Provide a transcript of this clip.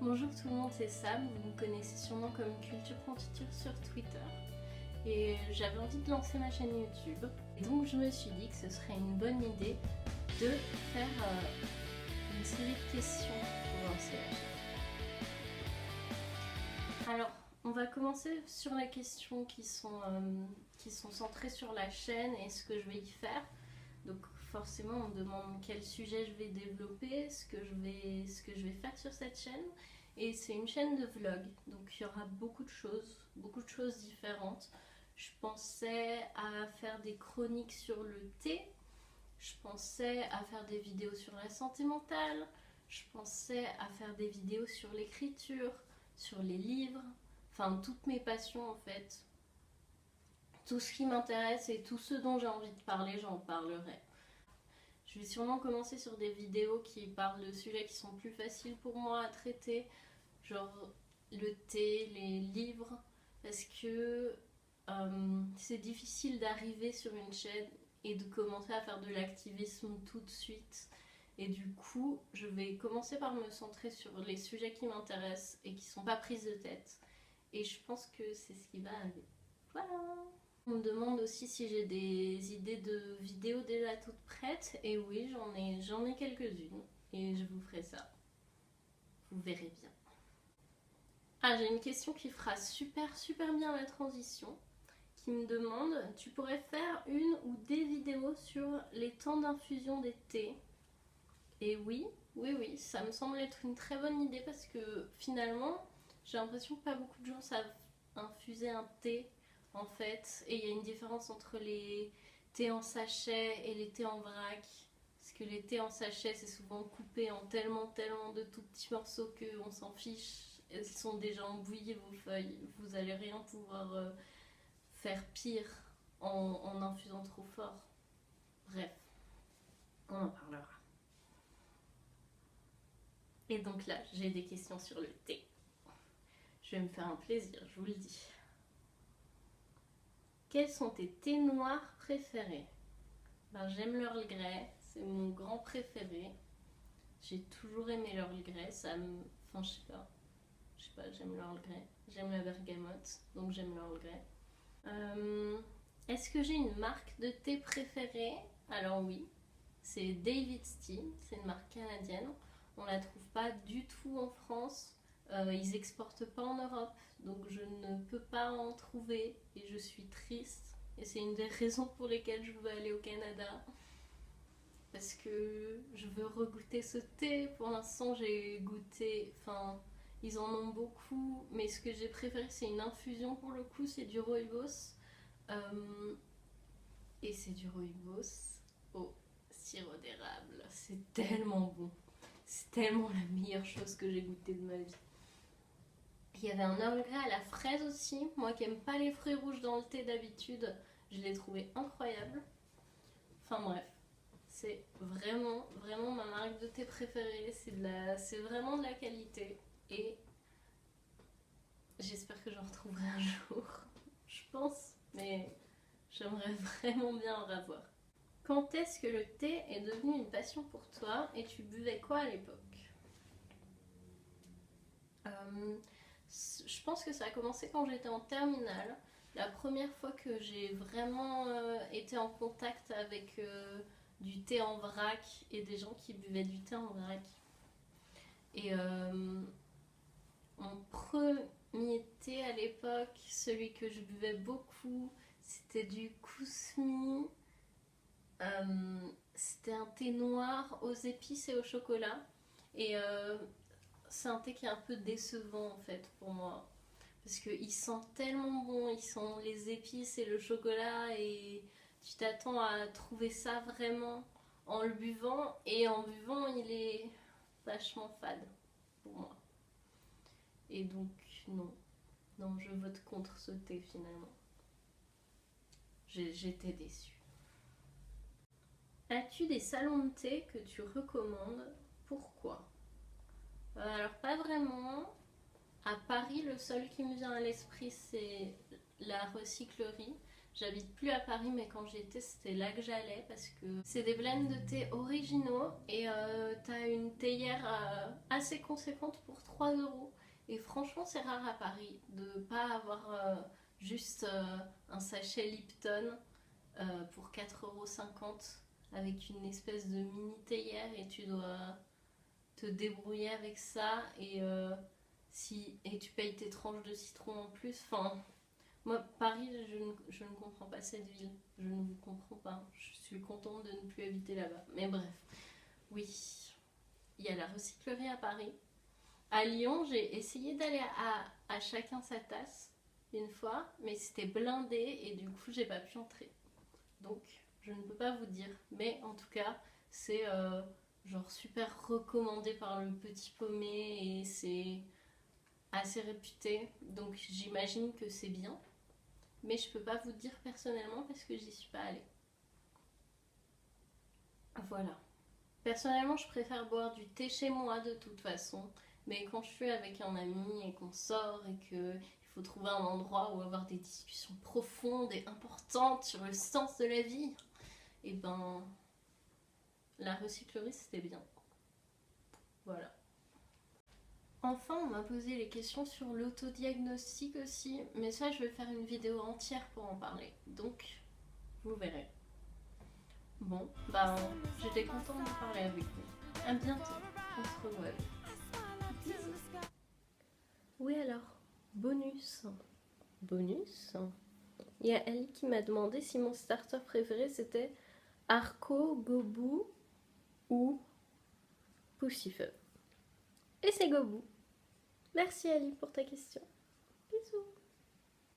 Bonjour tout le monde, c'est Sam, vous me connaissez sûrement comme Culture Confiture sur Twitter. Et j'avais envie de lancer ma chaîne YouTube. Et donc je me suis dit que ce serait une bonne idée de faire une série de questions pour lancer la chaîne. Alors, on va commencer sur les questions qui sont centrées sur la chaîne et ce que je vais y faire. Donc forcément on me demande quel sujet je vais développer, ce que je vais faire sur cette chaîne. Et c'est une chaîne de vlog, donc il y aura beaucoup de choses différentes. Je pensais à faire des chroniques sur le thé, je pensais à faire des vidéos sur la santé mentale, je pensais à faire des vidéos sur l'écriture, sur les livres, enfin toutes mes passions en fait. Tout ce qui m'intéresse et tout ce dont j'ai envie de parler, j'en parlerai. Je vais sûrement commencer sur des vidéos qui parlent de sujets qui sont plus faciles pour moi à traiter, genre le thé, les livres, parce que c'est difficile d'arriver sur une chaîne et de commencer à faire de l'activisme tout de suite. Et du coup, je vais commencer par me centrer sur les sujets qui m'intéressent et qui sont pas prises de tête. Et je pense que c'est ce qui va arriver. Voilà! On me demande aussi si j'ai des idées de vidéos déjà toutes prêtes. Et oui, j'en ai quelques-unes. Et je vous ferai ça. Vous verrez bien. Ah, j'ai une question qui fera super bien la transition. Qui me demande, tu pourrais faire une ou des vidéos sur les temps d'infusion des thés? Et oui, ça me semble être une très bonne idée parce que finalement, j'ai l'impression que pas beaucoup de gens savent infuser un thé en fait. Et il y a une différence entre les thés en sachet et les thés en vrac. Parce que les thés en sachet, c'est souvent coupé en tellement de tout petits morceaux qu'on s'en fiche. Elles sont déjà embouillies vos feuilles. Vous allez rien pouvoir faire pire en infusant trop fort. Bref, on en parlera. Et donc là, j'ai des questions sur le thé. Je vais me faire un plaisir, je vous le dis. Quels sont tes thés noirs préférés? Ben, j'aime l'Earl Grey, c'est mon grand préféré. J'ai toujours aimé l'Earl Grey, ça me... Enfin, je sais pas, j'aime l'Earl Grey. J'aime la bergamote, donc j'aime l'Earl Grey. Est-ce que j'ai une marque de thé préférée? Alors oui, c'est David's Tea, c'est une marque canadienne. On la trouve pas du tout en France. Ils exportent pas en Europe, donc je ne peux pas en trouver et je suis triste. Et c'est une des raisons pour lesquelles je veux aller au Canada. Parce que je veux regoûter ce thé. Pour l'instant, j'ai goûté. Enfin, ils en ont beaucoup, mais ce que j'ai préféré, c'est une infusion pour le coup, c'est du rooibos. Et c'est du rooibos au sirop d'érable. C'est tellement bon. C'est tellement la meilleure chose que j'ai goûtée de ma vie. Il y avait un Earl Grey à la fraise aussi. Moi qui aime pas les fruits rouges dans le thé d'habitude, je l'ai trouvé incroyable. Enfin bref, c'est vraiment ma marque de thé préférée. C'est vraiment de la qualité. Et j'espère que j'en retrouverai un jour. Je pense, mais j'aimerais vraiment bien en avoir. Quand est-ce que le thé est devenu une passion pour toi et tu buvais quoi à l'époque? Je pense que ça a commencé quand j'étais en terminale. La première fois que j'ai vraiment été en contact avec du thé en vrac et des gens qui buvaient du thé en vrac. Et mon premier thé à l'époque, celui que je buvais beaucoup, c'était du Kousmi. C'était un thé noir aux épices et au chocolat. Et c'est un thé qui est un peu décevant en fait pour moi. Parce qu'il sent tellement bon, il sent les épices et le chocolat et tu t'attends à trouver ça vraiment en le buvant. Et en buvant, il est vachement fade pour moi. Et donc non, je vote contre ce thé finalement. J'étais déçue. As-tu des salons de thé que tu recommandes? Pourquoi? Alors pas vraiment. À Paris, le seul qui me vient à l'esprit, c'est la recyclerie. J'habite plus à Paris, mais quand j'y étais, c'était là que j'allais parce que c'est des blends de thé originaux et t'as une théière assez conséquente pour 3 euros. Et franchement, c'est rare à Paris de pas avoir juste un sachet Lipton pour 4,50 € avec une espèce de mini théière et tu dois te débrouiller avec ça et tu payes tes tranches de citron en plus. Enfin, moi, Paris, je ne comprends pas cette ville. Je ne vous comprends pas. Je suis contente de ne plus habiter là-bas. Mais bref, oui, il y a la recyclerie à Paris. À Lyon, j'ai essayé d'aller à chacun sa tasse une fois, mais c'était blindé et du coup, j'ai pas pu entrer. Donc, je ne peux pas vous dire. Mais en tout cas, c'est genre super recommandé par le Petit Paumé et c'est assez réputé. Donc, j'imagine que c'est bien. Mais je peux pas vous dire personnellement parce que j'y suis pas allée. Voilà. Personnellement, je préfère boire du thé chez moi de toute façon. Mais quand je suis avec un ami et qu'on sort et qu'il faut trouver un endroit où avoir des discussions profondes et importantes sur le sens de la vie, et ben la recyclerie c'était bien. Voilà. Enfin, on m'a posé les questions sur l'autodiagnostic aussi, mais ça je vais faire une vidéo entière pour en parler. Donc, vous verrez. Bon, ben, j'étais contente de parler avec vous. À bientôt. On se revoit. Oui alors, bonus. Bonus. Il y a Ali qui m'a demandé si mon starter préféré c'était Arco, Gobu ou Poussifeu. Et c'est Gobu. Merci Ali pour ta question.